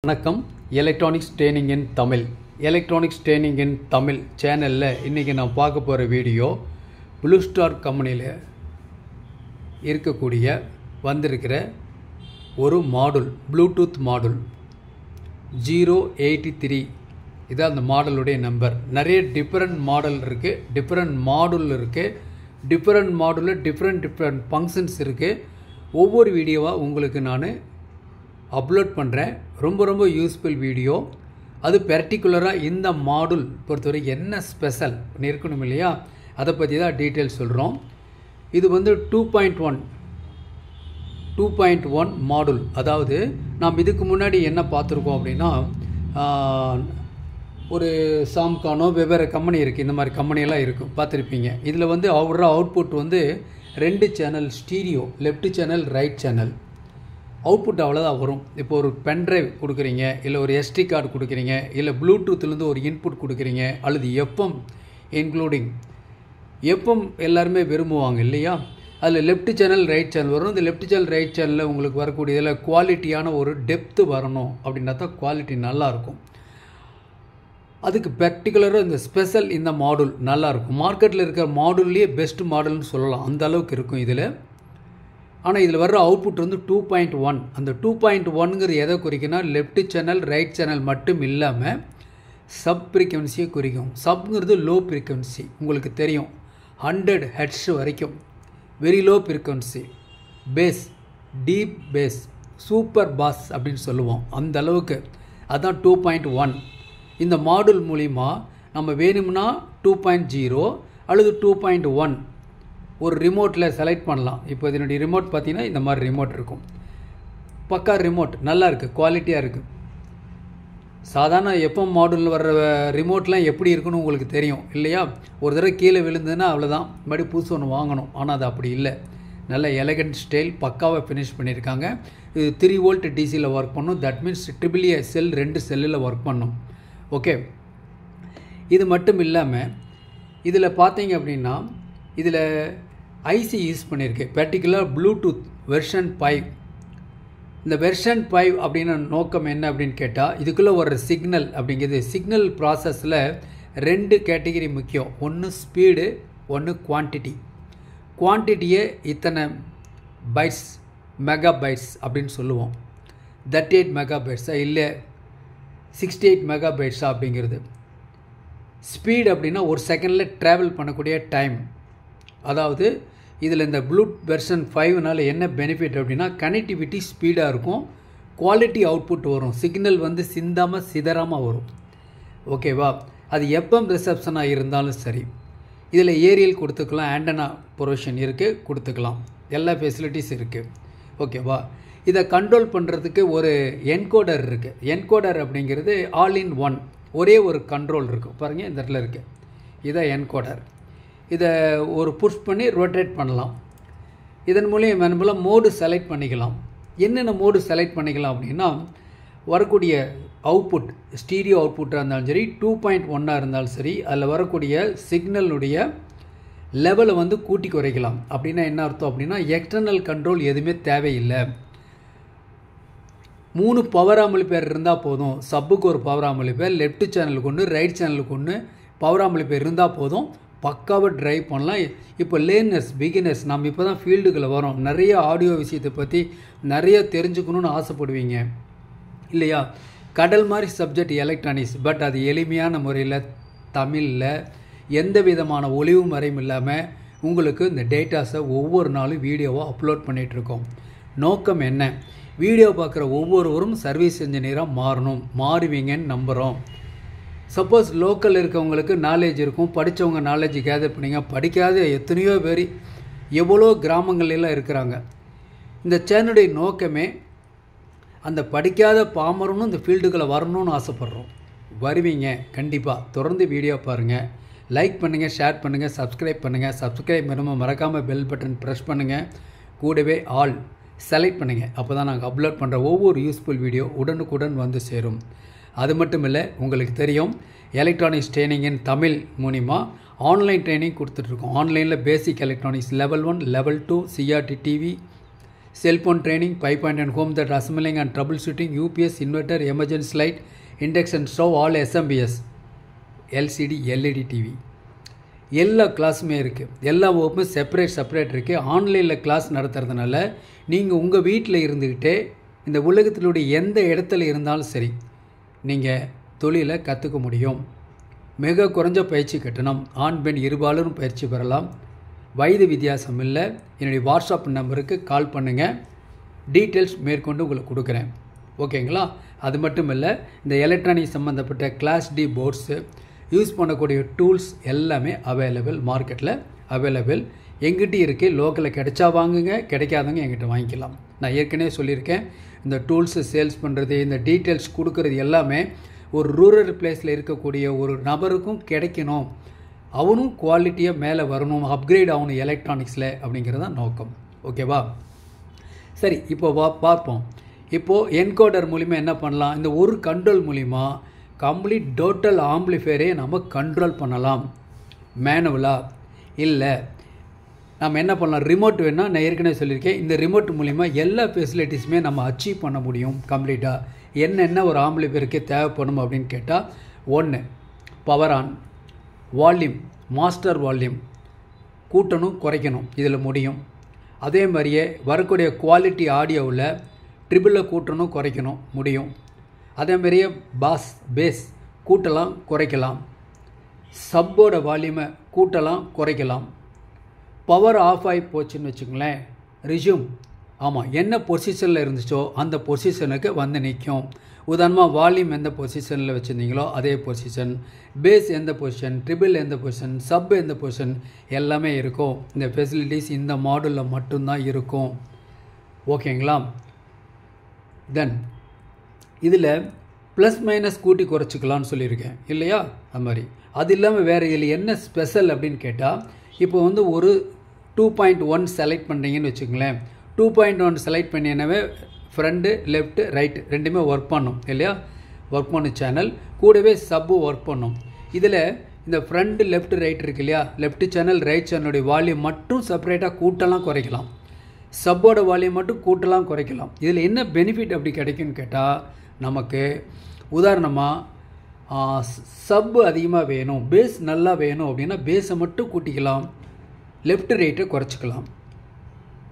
வணக்கம். Electronics training இன் Tamil. Electronics training இன் தமிழ் சேனலில் இன்றைக்கி நான் பார்க்க போகிற வீடியோ ப்ளூ ஸ்டார் கம்பெனியில் இருக்கக்கூடிய வந்திருக்கிற ஒரு மாடுல், ப்ளூடூத் மாடுல் 083. இதான் அந்த மாடலுடைய நம்பர். நிறைய டிஃப்ரெண்ட் மாடல் இருக்குது, டிஃப்ரெண்ட் மாடுல் இருக்குது, டிஃப்ரெண்ட் மாடுலில் டிஃப்ரெண்ட் ஃபங்க்ஷன்ஸ் இருக்குது. ஒவ்வொரு வீடியோவாக உங்களுக்கு நான் அப்லோட் பண்ணுறேன். ரொம்ப யூஸ்ஃபுல் வீடியோ. அது பர்டிகுலராக இந்த மாடுல் பொறுத்தவரை என்ன ஸ்பெஷல் இருக்கணும் இல்லையா, அதை பற்றி தான் டீட்டெயில்ஸ் சொல்கிறோம். இது வந்து 2.1 மாடுல். அதாவது நாம் இதுக்கு முன்னாடி என்ன பார்த்துருக்கோம் அப்படின்னா, ஒரு சாம்கானோ வெவ்வேறு கம்பெனி இருக்குது, இந்த மாதிரி கம்பெனியெல்லாம் இருக்கும், பார்த்துருப்பீங்க. இதில் வந்து அவுட்புட் வந்து 2 channel stereo, left channel right channel. Output அவ்வளோதான் வரும். இப்போ ஒரு பென்ட்ரைவ் கொடுக்குறீங்க, இல்லை ஒரு எஸ்டி கார்டு கொடுக்குறீங்க, இல்லை ப்ளூடூத்லேருந்து ஒரு இன்புட் கொடுக்குறீங்க, அல்லது எஃப்எம் இன்க்ளூடிங் எஃப்எம் எல்லாருமே விரும்புவாங்க இல்லையா. அதில் லெஃப்ட் சேனல் ரைட் சேனல் வரும். இந்த லெஃப்ட் சேனல் ரைட் சேனலில் உங்களுக்கு வரக்கூடியதில் குவாலிட்டியான ஒரு டெப்த்து வரணும் அப்படின்னா தான் குவாலிட்டி நல்லாயிருக்கும். அதுக்கு பர்டிகுலராக இந்த ஸ்பெஷல் இந்த மாடுல் நல்லாயிருக்கும். மார்க்கெட்டில் இருக்கிற மாடுல்லையே பெஸ்ட் மாடல்னு சொல்லலாம், அந்த அளவுக்கு இருக்கும் இதில். ஆனால் இதில் வர்ற அவுட்புட் வந்து 2.1. அந்த 2.1ங்கிறது எதை குறிக்குன்னா, லெஃப்ட் சேனல் ரைட் சேனல் மட்டும் இல்லாமல் சப் ஃப்ரீக்வன்சியை குறிக்கும். சப்ங்கிறது லோ ஃப்ரீக்வன்சி, உங்களுக்கு தெரியும், 100 ஹெர்ட்ஸ் வரைக்கும் very low frequency. Bass, deep bass, super bass அப்படின்னு சொல்லுவோம், அந்த அளவுக்கு. அதுதான் 2.1. இந்த மாடுல் மூலிமா நம்ம வேணும்னா 2.0 அல்லது 2.1 ஒரு ரிமோட்டில் செலக்ட் பண்ணலாம். இப்போ இதனுடைய ரிமோட் பார்த்திங்கன்னா இந்த மாதிரி ரிமோட் இருக்கும். பக்கா ரிமோட், நல்லா இருக்குது, குவாலிட்டியாக இருக்குது. சாதாரண எஃப்எம் மாடுலில் வர்ற ரிமோட்லாம் எப்படி இருக்குன்னு உங்களுக்கு தெரியும் இல்லையா. ஒரு தடவை கீழே விழுந்ததுன்னா அவ்வளோதான், மறுபடியும் புதுசு ஒன்று வாங்கணும். ஆனால் அது அப்படி இல்லை, நல்ல எலகண்ட் ஸ்டைல், பக்காவாக ஃபினிஷ் பண்ணியிருக்காங்க. இது 3 வோல்ட் டிசியில் ஒர்க் பண்ணும். தட் மீன்ஸ் AAA செல் 2 செல்லில் ஒர்க் பண்ணும். ஓகே, இது மட்டும் இல்லாமல் இதில் பார்த்தீங்க அப்படின்னா இதில் ஐசி யூஸ் பண்ணியிருக்கு, பர்டிகுலர் ப்ளூடூத் வெர்ஷன் 5. இந்த வெர்ஷன் 5 அப்படின்னு நோக்கம் என்ன அப்படின்னு கேட்டால், இதுக்குள்ளே வர்ற சிக்னல் அப்படிங்கிறது, சிக்னல் ப்ராசஸில் 2 கேட்டகிரி முக்கியம். ஒன்று ஸ்பீடு, ஒன்று குவான்டிட்டி. குவான்டிட்டியே இத்தனை பைட்ஸ், மெகா பைட்ஸ் அப்படின்னு சொல்லுவோம். 38 மெகா பைட்ஸா இல்லை 68 மெகா பைட்ஸா அப்படிங்கிறது. ஸ்பீட் அப்படின்னா ஒரு செகண்டில் ட்ராவல் பண்ணக்கூடிய டைம். அதாவது இதில் இந்த ப்ளூடூத் வெர்ஷன் 5னால என்ன பெனிஃபிட் அப்படின்னா, கனெக்டிவிட்டி ஸ்பீடாக இருக்கும், குவாலிட்டி அவுட்புட் வரும், சிக்னல் வந்து சிந்தாமல் சிதறாமல் வரும். ஓகேவா. அது எஃப்எம் ரிசப்ஷனாக இருந்தாலும் சரி. இதில் ஏரியல் கொடுத்துக்கலாம், ஆண்டனா ப்ரொவிஷன் இருக்குது, கொடுத்துக்கலாம், எல்லா ஃபெசிலிட்டிஸ் இருக்குது. ஓகேவா. இதை கண்ட்ரோல் பண்ணுறதுக்கு ஒரு என்கோடர் இருக்குது. என்கோடர் அப்படிங்கிறது ஆல் இன் ஒன், ஒரே ஒரு கண்ட்ரோல் இருக்குது பாருங்கள், இந்த இடத்துல இருக்குது. இதான் என்கோடர். இதை ஒரு புஷ் பண்ணி ரொட்டேட் பண்ணலாம். இதன் மூலம் மோடு செலக்ட் பண்ணிக்கலாம். என்னென்ன மோடு செலக்ட் பண்ணிக்கலாம் அப்படின்னா, வரக்கூடிய அவுட்புட், ஸ்டீரியோ அவுட்புட்டாக இருந்தாலும் சரி, 2.1 இருந்தாலும் சரி, அதில் வரக்கூடிய சிக்னலுடைய லெவலை வந்து கூட்டி குறைக்கலாம். அப்படின்னா என்ன அர்த்தம் அப்படின்னா, எக்ஸ்டர்னல் கண்ட்ரோல் எதுவுமே தேவையில்லை. 3 பவர் ஆம்பிளிஃபையர் இருந்தால் போதும். சப்புக்கு ஒரு பவர் ஆம்பிளிஃபையர், லெஃப்ட் சேனலுக்கு ஒன்று, ரைட் சேனலுக்கு ஒன்று பவர் ஆம்பிளிஃபையர் இருந்தால் போதும், பக்காவாக ட்ரைவ் பண்ணலாம். இப்போ லேர்னர்ஸ், பிகினர்ஸ், நம்ம இப்போ தான் ஃபீல்டுக்குள்ளே வரோம், நிறைய ஆடியோ விஷயத்தை பற்றி நிறைய தெரிஞ்சுக்கணுன்னு ஆசைப்படுவீங்க இல்லையா. கடல் மாதிரி சப்ஜெக்ட் எலக்ட்ரானிக்ஸ். பட் அது எளிமையான முறையில் தமிழில் எந்த விதமான ஒளிவு மறையும் இல்லாமல் உங்களுக்கு இந்த டேட்டாஸை ஒவ்வொரு நாளும் வீடியோவாக அப்லோட் பண்ணிகிட்ருக்கோம். நோக்கம் என்ன, வீடியோ பார்க்குற ஒவ்வொருவரும் சர்வீஸ் இன்ஜினியராக மாறுவீங்கன்னு நம்புகிறோம். சப்போஸ் லோக்கல் இருக்கவங்களுக்கு நாலேஜ் இருக்கும், படித்தவங்க நாலேஜ் கேதர் பண்ணிங்க, படிக்காத எத்தனையோ பேர் எவ்வளோ கிராமங்கள்லாம் இருக்கிறாங்க. இந்த சேனலுடைய நோக்கமே அந்த படிக்காத பாமரனும் இந்த ஃபீல்டுக்குள்ளே வரணும்னு ஆசைப்பட்றோம். வருவீங்க கண்டிப்பாக. தொடர்ந்து வீடியோ பாருங்கள், லைக் பண்ணுங்கள், ஷேர் பண்ணுங்கள், சப்ஸ்கிரைப் பண்ணுங்கள். சப்ஸ்கிரைப் பண்ணுங்கள், மறக்காமல் பெல் பட்டன் ப்ரெஸ் பண்ணுங்கள், கூடவே ஆல் செலக்ட் பண்ணுங்கள். அப்போ தான் நாங்கள் அப்லோட் பண்ணுற ஒவ்வொரு யூஸ்ஃபுல் வீடியோ உடனுக்குடன் வந்து சேரும். அது மட்டும் இல்லை, உங்களுக்கு தெரியும், எலக்ட்ரானிக்ஸ் ட்ரெயினிங் இன் தமிழ் மூலிமா ஆன்லைன் ட்ரைனிங் கொடுத்துட்ருக்கோம். ஆன்லைனில் basic electronics level 1, level 2, CRT TV, cellphone training, five and home தட் assembling and troubleshooting, UPS, inverter, emergency light, induction stove, all SMPS, LCD, LED TV எல்லா கிளாஸுமே இருக்குது. எல்லா வகுப்பும் செப்பரேட் இருக்குது. ஆன்லைனில் கிளாஸ் நடத்துறதுனால நீங்கள் உங்கள் வீட்டில் இருந்துக்கிட்டே இந்த உலகத்தினுடைய எந்த இடத்துல இருந்தாலும் சரி நீங்கள் தொழிலை கற்றுக்க முடியும். மிக குறைஞ்ச பயிற்சி கட்டணம். ஆண் பெண் இருபாலரும் பயிற்சி பெறலாம். வயது வித்தியாசம் இல்லை. என்னுடைய வாட்ஸ்அப் நம்பருக்கு கால் பண்ணுங்கள். டீட்டெயில்ஸ் மேற்கொண்டு உங்களுக்கு கொடுக்குறேன். ஓகேங்களா? அது மட்டும் இல்லை, இந்த எலக்ட்ரானிக் சம்மந்தப்பட்ட கிளாஸ் டி போர்ட்ஸு யூஸ் பண்ணக்கூடிய டூல்ஸ் எல்லாமே மார்க்கெட்டில் அவைலபிள். எங்கிட்ட இருக்குது. லோக்கலில் கிடைச்சா வாங்குங்க, கிடைக்காதவங்க எங்கிட்ட வாங்கிக்கலாம். நான் ஏற்கனவே சொல்லியிருக்கேன், இந்த டூல்ஸு சேல்ஸ் பண்ணுறது, இந்த டீட்டெயில்ஸ் கொடுக்குறது எல்லாமே ஒரு ரூரல் பிளேஸில் இருக்கக்கூடிய ஒரு நபருக்கும் கிடைக்கணும். அவனும் குவாலிட்டியாக மேலே வரணும், அப்கிரேட் ஆகணும் எலக்ட்ரானிக்ஸில், அப்படிங்கிறது தான் நோக்கம். ஓகேவா? சரி, இப்போ பார்ப்போம். இப்போது என்கோடர் மூலிமா என்ன பண்ணலாம்? இந்த ஒரு கண்ட்ரோல் மூலிமா கம்ப்ளீட் டோட்டல் ஆம்பிளிஃபையரே நம்ம கண்ட்ரோல் பண்ணலாம். மேனுவலாக இல்லை, நம்ம என்ன பண்ணலாம்? ரிமோட் வேணால் நான் ஏற்கனவே சொல்லியிருக்கேன். இந்த ரிமோட் மூலிமா எல்லா ஃபெசிலிட்டிஸுமே நம்ம அச்சீவ் பண்ண முடியும் கம்ப்ளீட்டாக. என்னென்ன ஒரு ஆம்பிளிஃபையருக்கு தேவைப்படும் அப்படின்னு கேட்டால், 1 power on, volume, master volume கூட்டணும் குறைக்கணும், இதில் முடியும். அதே மாதிரியே வரக்கூடிய குவாலிட்டி ஆடியோவில் ட்ரிபிளில் கூட்டணும் குறைக்கணும் முடியும். அதே மாதிரியே பேஸ் கூட்டலாம் குறைக்கலாம். சப்போட வால்யூமை கூட்டலாம் குறைக்கலாம். பவர் ஆஃப் ஆகி போச்சுன்னு வச்சுங்களேன், ரிஸ்யூம், ஆமாம், என்ன பொசிஷனில் இருந்துச்சோ அந்த பொசிஷனுக்கு வந்து நிற்கும். உதாரணமாக வால்யூம் எந்த பொசிஷனில் வச்சுருந்தீங்களோ அதே பொசிஷன், பேஸ் எந்த பொசிஷன், ட்ரிபிள் எந்த பொசிஷன், சப் எந்த பொசிஷன் எல்லாமே இருக்கும். இந்த ஃபெசிலிட்டிஸ் இந்த மாடலில் மட்டும்தான் இருக்கும். ஓகேங்களா? தென் இதில் ப்ளஸ் மைனஸ் கூட்டி குறைச்சிக்கலான்னு சொல்லியிருக்கேன் இல்லையா? அது மாதிரி. அது இல்லாமல் வேறு இதில் என்ன ஸ்பெஷல் அப்படின்னு கேட்டால், இப்போ வந்து ஒரு 2.1 செலக்ட் பண்ணுறீங்கன்னு வச்சுக்கோங்களேன். 2.1 செலக்ட் பண்ணினாவே ஃப்ரண்ட்டு, லெஃப்ட்டு, ரைட்டு ரெண்டுமே ஒர்க் பண்ணும் இல்லையா? ஒர்க் பண்ணும் சேனல். கூடவே சப்பு ஒர்க் பண்ணும். இதில் இந்த ஃப்ரண்ட்டு, லெஃப்ட்டு, ரைட் இருக்கு இல்லையா? லெஃப்ட் சேனல், ரைட் சேனலுடைய வால்யூம் மட்டும் செப்பரேட்டாக கூட்டலாம் குறைக்கலாம். சப்போட வால்யூம் மட்டும் கூட்டலாம் குறைக்கலாம். இதில் என்ன பெனிஃபிட் அப்படி கிடைக்குன்னு கேட்டால், நமக்கு உதாரணமாக சப்பு அதிகமாக வேணும், பேஸ் நல்லா வேணும் அப்படின்னா பேஸை மட்டும் கூட்டிக்கலாம், லெஃப்ட் ரைட்டை குறைச்சிக்கலாம்.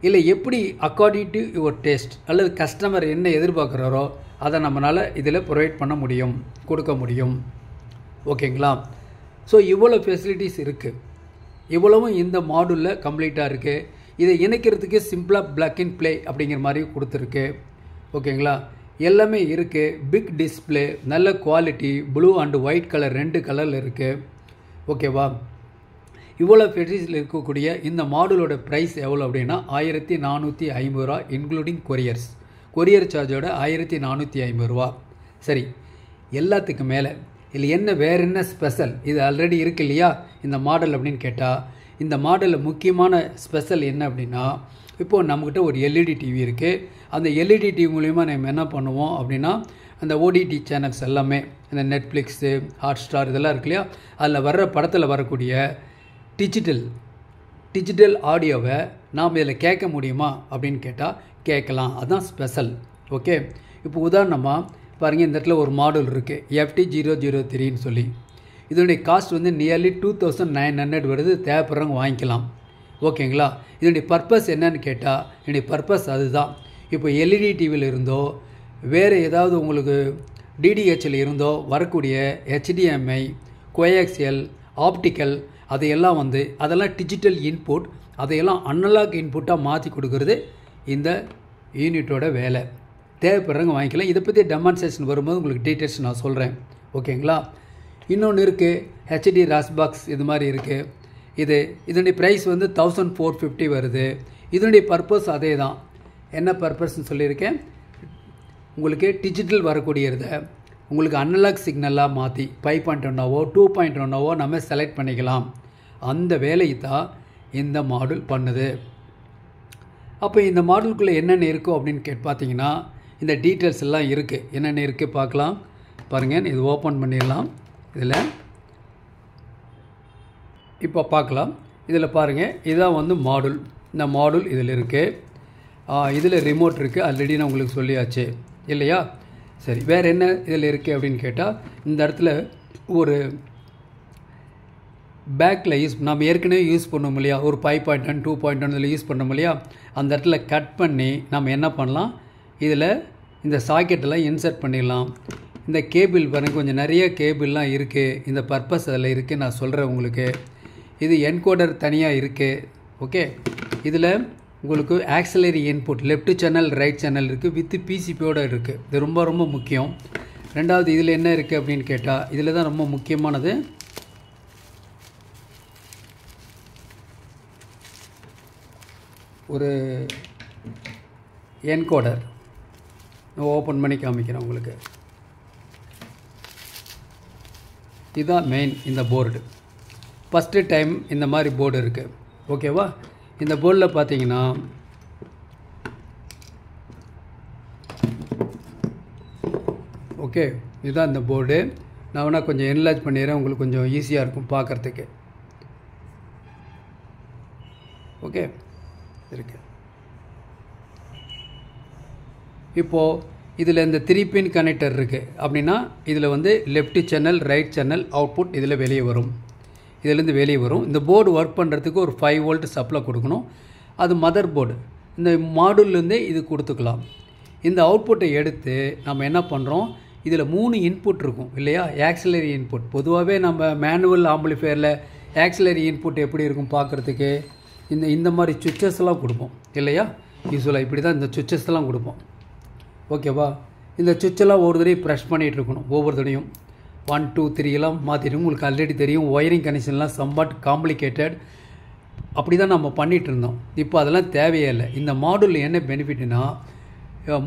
இல்லை எப்படி அக்கார்டிங் டு யுவர் டேஸ்ட் அல்லது கஸ்டமர் என்ன எதிர்பார்க்குறாரோ அதை நம்மளால் இதில் ப்ரொவைட் பண்ண முடியும், கொடுக்க முடியும். ஓகேங்களா? ஸோ இவ்வளோ ஃபெசிலிட்டிஸ் இருக்குது. இவ்வளவும் இந்த மாடலில் கம்ப்ளீட்டாக இருக்குது. இதை இணைக்கிறதுக்கு சிம்பிளாக பிளக் அண்ட் ப்ளே அப்படிங்கிற மாதிரி கொடுத்துருக்கு. ஓகேங்களா? எல்லாமே இருக்குது. பிக் டிஸ்பிளே, நல்ல quality, blue and white colour 2 கலரில் இருக்குது. ஓகேவா? இவ்வளோ ஃபெசிலிட்டிஸில் இருக்கக்கூடிய இந்த மாடலோட ப்ரைஸ் எவ்வளோ அப்படின்னா 1450 ரூபா, இன்க்ளூடிங் கொரியர் சார்ஜோட 1450 ரூபா. சரி, எல்லாத்துக்கும் மேலே இதில் என்ன வேறு என்ன ஸ்பெஷல்? இது ஆல்ரெடி இருக்கு இல்லையா இந்த மாடல் அப்படின்னு கேட்டால், இந்த மாடலில் முக்கியமான ஸ்பெஷல் என்ன அப்படின்னா, இப்போது நம்மக்கிட்ட ஒரு எல்இடி டிவி இருக்குது. அந்த எல்இடி டிவி மூலிமா நம்ம என்ன பண்ணுவோம் அப்படின்னா, அந்த ஓடிடி சேனல்ஸ் எல்லாமே, இந்த நெட்ஃப்ளிக்ஸு, ஹாட்ஸ்டார் இதெல்லாம் இருக்கு இல்லையா, அதில் வர்ற படத்தில் வரக்கூடிய டிஜிட்டல் ஆடியோவை நாம் இதில் கேட்க முடியுமா அப்படின்னு கேட்டால் கேட்கலாம். அதுதான் ஸ்பெஷல். ஓகே, இப்போ உதாரணமாக பாருங்கள், இந்த இடத்துல ஒரு மாடல் இருக்குது FT003ன்னு சொல்லி. இதனுடைய காஸ்ட் வந்து நியர்லி 2900 வருது. தேவைப்படுறவங்க வாங்கிக்கலாம். ஓகேங்களா? இதனுடைய பர்பஸ் என்னன்னு கேட்டால், என்னுடைய பர்பஸ் அதுதான். இப்போ எல்இடி டிவியில் இருந்தோ வேறு ஏதாவது உங்களுக்கு டிடிஹெச்சில் இருந்தோ வரக்கூடிய HDMI, கோஆக்சியல், ஆப்டிக்கல் அதையெல்லாம் வந்து அதெல்லாம் டிஜிட்டல் இன்புட், அதையெல்லாம் அனலாக் இன்புட்டாக மாற்றி கொடுக்குறது இந்த யூனிட்டோட வேலை. தேவைப்படுறவங்க வாங்கிக்கலாம். இதை பற்றி டெமான்ஸ்ட்ரேஷன் வரும்போது உங்களுக்கு டீட்டெயில்ஸ் நான் சொல்கிறேன். ஓகேங்களா? இன்னொன்று இருக்குது, HD ராஸ்பாக்ஸ் இது மாதிரி இருக்குது. இதனுடைய ப்ரைஸ் வந்து 1450 வருது. இதனுடைய பர்பஸ் அதே தான். என்ன பர்பஸ்ன்னு சொல்லியிருக்கேன், உங்களுக்கு டிஜிட்டல் வரக்கூடியதை உங்களுக்கு அனலாக் சிக்னலாக மாற்றி 5.1ஓ 2.1ஓ நம்ம செலக்ட் பண்ணிக்கலாம். அந்த வேலையை தான் இந்த மாடல் பண்ணுது. அப்போ இந்த மாடலுக்குள்ளே என்னென்ன இருக்கும் அப்படின்னு பார்த்தீங்கன்னா, இந்த டீட்டெயில்ஸ் எல்லாம் இருக்குது. என்னென்ன இருக்குது பார்க்கலாம். பாருங்கள், இது ஓப்பன் பண்ணிடலாம். இதில் இப்போ பார்க்கலாம். இதில் பாருங்கள், இதுதான் வந்து மாடல். இந்த மாடல் இதில் இருக்குது. இதில் ரிமோட் இருக்குது, ஆல்ரெடி நான் உங்களுக்கு சொல்லியாச்சு இல்லையா? சரி, வேறு என்ன இதில் இருக்குது அப்படின்னு கேட்டால், இந்த இடத்துல ஒரு பேக்கில் நம்ம ஏற்கனவே யூஸ் பண்ணோம் இல்லையா, ஒரு 5.1 2.1 இதில் யூஸ் பண்ணோம் இல்லையா, அந்த இடத்துல கட் பண்ணி நம்ம என்ன பண்ணலாம், இதில் இந்த சாக்கெட்டெல்லாம் இன்சர்ட் பண்ணிடலாம். இந்த கேபிள் பாருங்கள், கொஞ்சம் நிறைய கேபிள்லாம் இருக்குது, இந்த பர்பஸ் அதில் இருக்குது, நான் சொல்கிறேன் உங்களுக்கு. இது என்கோடர் தனியாக இருக்குது. ஓகே, இதில் உங்களுக்கு auxiliary input left channel right channel இருக்குது, வித் பிசிபியோடு இருக்குது. இது ரொம்ப ரொம்ப முக்கியம். ரெண்டாவது இதில் என்ன இருக்குது அப்படின்னு கேட்டால், இதில் தான் ரொம்ப முக்கியமானது, ஒரு என்கோடர். ஓப்பன் பண்ணி காமிக்கிறேன் உங்களுக்கு. இதுதான் மெயின் இந்த போர்டு. ஃபஸ்ட்டு டைம் இந்த மாதிரி போர்டு இருக்குது. ஓகேவா? இந்த போர்டில் பார்த்தீங்கன்னா ஓகே, இதுதான் இந்த போர்டு. நான் வேணால் கொஞ்சம் என்லார்ஜ் பண்ணிடுறேன், உங்களுக்கு கொஞ்சம் ஈஸியாக இருக்கும் பார்க்குறதுக்கு. ஓகே, இருக்கு. இப்போது இதில் இந்த 3 பின் கனெக்டர் இருக்குது அப்படின்னா, இதில் வந்து left channel right channel output இதில் வெளியே வரும், இதிலேருந்து வெளியே வரும். இந்த போர்டு ஒர்க் பண்ணுறதுக்கு ஒரு 5 வோல்ட் சப்ளை கொடுக்கணும். அது மதர் போர்டு. இந்த மாடுலேருந்தே இது கொடுத்துக்கலாம். இந்த அவுட்புட்டை எடுத்து நம்ம என்ன பண்ணுறோம், இதில் 3 இன்புட் இருக்கும் இல்லையா, ஆக்சிலரி இன்புட். பொதுவாகவே நம்ம மேனுவல் ஆம்பிளிஃபையரில் ஆக்சிலரி இன்புட் எப்படி இருக்கும் பார்க்குறதுக்கு, இந்த மாதிரி சுவிச்சஸ்லாம் கொடுப்போம் இல்லையா, யூஸ்வலாக இப்படி தான் இந்த சுவிச்சஸ்லாம் கொடுப்போம். ஓகேவா? இந்த சுவிட்செல்லாம் ஒவ்வொரு தடையும் ப்ரெஷ் பண்ணிகிட்டு இருக்கணும். ஒவ்வொரு தடையும் 1 2 3 எல்லாம் மாற்றிட்டு, உங்களுக்கு ஆல்ரெடி தெரியும் ஒயரிங் கனெக்ஷன்லாம் சம்பாட் காம்ப்ளிகேட்டட். அப்படி தான் நம்ம பண்ணிகிட்டு இருந்தோம். இப்போ அதெல்லாம் தேவையே இல்லை. இந்த மாடலில் என்ன பெனிஃபிட்னா,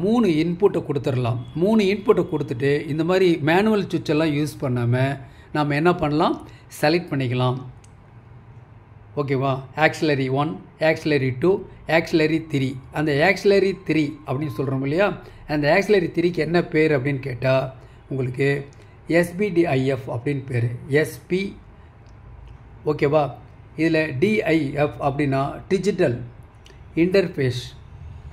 3 இன்புட்டை கொடுத்துடலாம். 3 இன்புட்டை கொடுத்துட்டு இந்த மாதிரி மேனுவல் சுவிட்செல்லாம் யூஸ் பண்ணாமல் நம்ம என்ன பண்ணலாம், செலக்ட் பண்ணிக்கலாம். ஓகேவா? Auxiliary 1, auxiliary 2, auxiliary 3. அந்த ஆக்சிலரி 3 அப்படின்னு சொல்கிறோம் இல்லையா, அந்த ஆக்சிலரி 3க்கு என்ன பேர் அப்படின்னு கேட்டால், உங்களுக்கு SPDIF அப்படின்னு பேர். SP. ஓகேவா? இதில் DIF அப்படின்னா டிஜிட்டல் இன்டர்ஃபேஸ்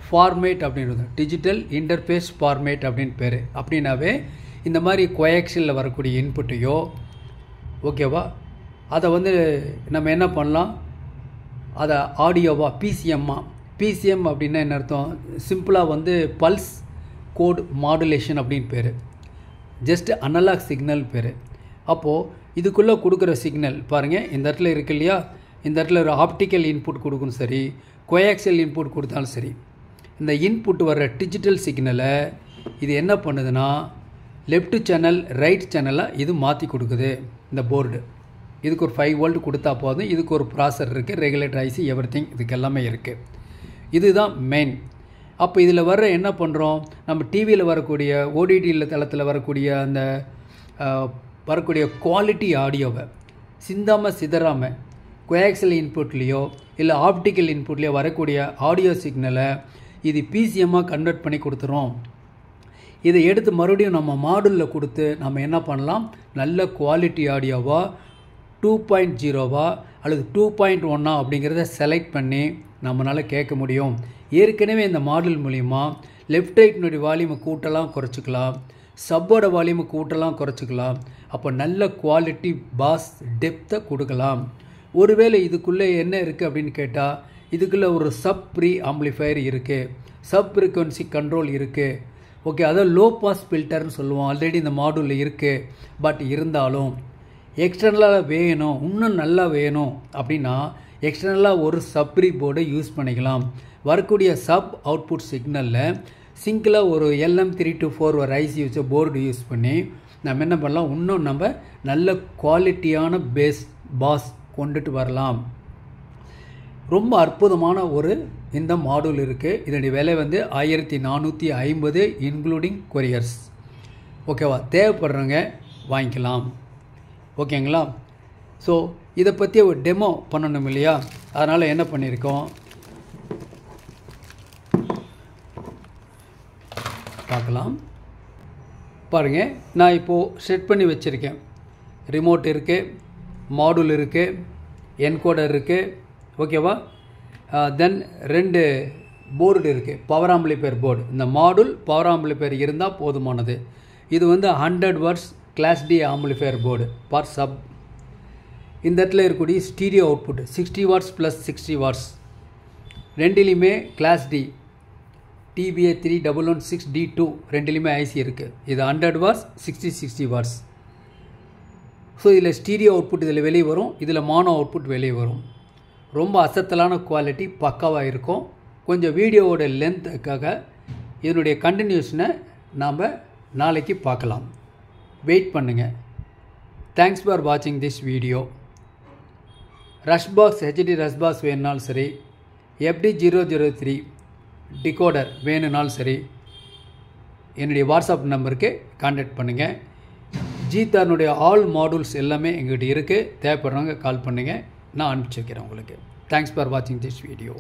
ஃபார்மேட் அப்படின்றது, டிஜிட்டல் இன்டர்ஃபேஸ் ஃபார்மேட் அப்படின்னு பேர். அப்படின்னாவே இந்த மாதிரி கோஆக்சிலில் வரக்கூடிய இன்புட்டையோ, ஓகேவா, அதை வந்து நம்ம என்ன பண்ணலாம், அதை ஆடியோவா பிசிஎம் அப்படின்னா என்ன அர்த்தம், சிம்பிளாக வந்து பல்ஸ் கோட் மாடுலேஷன் அப்படின்னு பேர். ஜஸ்ட் அனலாக் சிக்னல் பேர். அப்போது இதுக்குள்ளே கொடுக்குற சிக்னல் பாருங்கள், இந்த இடத்துல இருக்கு இல்லையா, இந்த இடத்துல ஒரு ஆப்டிக்கல் இன்புட் கொடுக்கணும், சரி கோஆக்சியல் இன்புட் கொடுத்தாலும் சரி, இந்த இன்புட் வர்ற டிஜிட்டல் சிக்னலை இது என்ன பண்ணுதுன்னா, லெஃப்ட் சேனல் ரைட் சேனலாக இது மாற்றி கொடுக்குது இந்த போர்டு. இதுக்கு ஒரு 5 வோல்ட் கொடுத்தா போதும். இதுக்கு ஒரு ப்ராசர் இருக்குது, ரெகுலேட்டர் ஐசி, எவ்ரிதிங், இதுக்கு எல்லாமே இருக்குது. இதுதான் மெயின். அப்போ இதில் வர்ற என்ன பண்ணுறோம், நம்ம டிவியில் வரக்கூடிய ஓடிடியில் தளத்தில் வரக்கூடிய அந்த வரக்கூடிய குவாலிட்டி ஆடியோவை சிந்தாமல் கோஆக்சியல் இன்புட்லேயோ இல்லை ஆப்டிக்கல் இன்புட்லேயோ வரக்கூடிய ஆடியோ சிக்னலை இது பிசிஎம்மாக கன்வெர்ட் பண்ணி கொடுத்துரும். இதை எடுத்து மறுபடியும் நம்ம மாடுலில் கொடுத்து நம்ம என்ன பண்ணலாம், நல்ல குவாலிட்டி ஆடியோவா 2.0வா அல்லது 2.1 அப்படிங்கிறத செலக்ட் பண்ணி நம்மளால் கேட்க முடியும். ஏற்கனவே இந்த மாடல் மூலிமா லெஃப்ட் ரைட்னுடைய வால்யூமை கூட்டலாம் குறைச்சிக்கலாம், சப்போட வால்யூமை கூட்டலாம் குறைச்சிக்கலாம். அப்போ நல்ல குவாலிட்டி பாஸ் டெப்த்தை கொடுக்கலாம். ஒருவேளை இதுக்குள்ளே என்ன இருக்குது அப்படின்னு கேட்டால், இதுக்குள்ளே ஒரு சப் ப்ரீ ஆம்பிளிஃபையர் இருக்குது, சப் ஃப்ரீக்வன்சி கண்ட்ரோல் இருக்குது. ஓகே, அதாவது லோ பாஸ் ஃபில்டர்னு சொல்லுவோம், ஆல்ரெடி இந்த மாடலில் இருக்குது. பட் இருந்தாலும் எக்ஸ்டர்னலாக வேணும், இன்னும் நல்லா வேணும் அப்படின்னா எக்ஸ்டர்னலாக ஒரு சப்ரி போர்டை யூஸ் பண்ணிக்கலாம். வரக்கூடிய சப் அவுட்புட் சிக்னலில் சிங்கிளாக ஒரு LM324 ஒரு ஐசி வச்ச போர்டு யூஸ் பண்ணி நம்ம என்ன பண்ணலாம், இன்னும் நம்ம நல்ல குவாலிட்டியான பாஸ் கொண்டுட்டு வரலாம். ரொம்ப அற்புதமான ஒரு இந்த மாடல் இருக்குது. இதனுடைய விலை வந்து 1450 இன்க்ளூடிங் கொரியர்ஸ். ஓகேவா? தேவைப்படுறவங்க வாங்கிக்கலாம். ஓகேங்களா? ஸோ இதை பற்றி ஒரு டெமோ பண்ணணும் இல்லையா, அதனால் என்ன பண்ணியிருக்கோம் பார்க்கலாம். பாருங்கள், நான் இப்போது செட் பண்ணி வச்சுருக்கேன். ரிமோட் இருக்குது, மாடுல் இருக்குது, என்கோடர் இருக்குது. ஓகேவா? தென் 2 போர்டு இருக்குது, பவர் ஆம்பிளிஃபையர் போர்டு. இந்த மாடுல் பவர் ஆம்பிளிஃபையர் இருந்தால் போதுமானது. இது வந்து 100 watts class D amplifier board for sub. இந்த இடத்துல இருக்கக்கூடிய stereo output 60 watts plus 60 watts ரெண்டுலேயுமே கிளாஸ் டி TBA 3116D2 ரெண்டுலேயுமே ஐசி இருக்குது. இது 100 வாட்ஸ் 60 வாட்ஸ். ஸோ இதில் ஸ்டீரியோ அவுட்புட் இதில் வெளியே வரும், இதில் மானோ அவுட்புட் வெளியே வரும். ரொம்ப அசத்தலான குவாலிட்டி, பக்காவாக இருக்கும். கொஞ்சம் வீடியோவோட லென்த்துக்காக இதனுடைய கண்டினியூஷனை நாம் நாளைக்கு பார்க்கலாம். வெயிட் பண்ணுங்கள். தேங்க்ஸ் ஃபார் வாட்சிங் திஸ் வீடியோ. ரஷ்பாக்ஸ் HD ரஷ்பாக்ஸ் வேணுனாலும் சரி, FD003 டிகோடர் வேணுனாலும் சரி, என்னுடைய வாட்ஸ்அப் நம்பருக்கு கான்டாக்ட் பண்ணுங்கள். ஜீதானுடைய ஆல் மாடல்ஸ் எல்லாமே எங்கள்கிட்ட இருக்குது. தேவைப்படுறவங்க கால் பண்ணுங்கள், நான் அனுப்பிச்சி வைக்கிறேன் உங்களுக்கு. தேங்க்ஸ் ஃபார் வாட்சிங் திஸ் வீடியோ.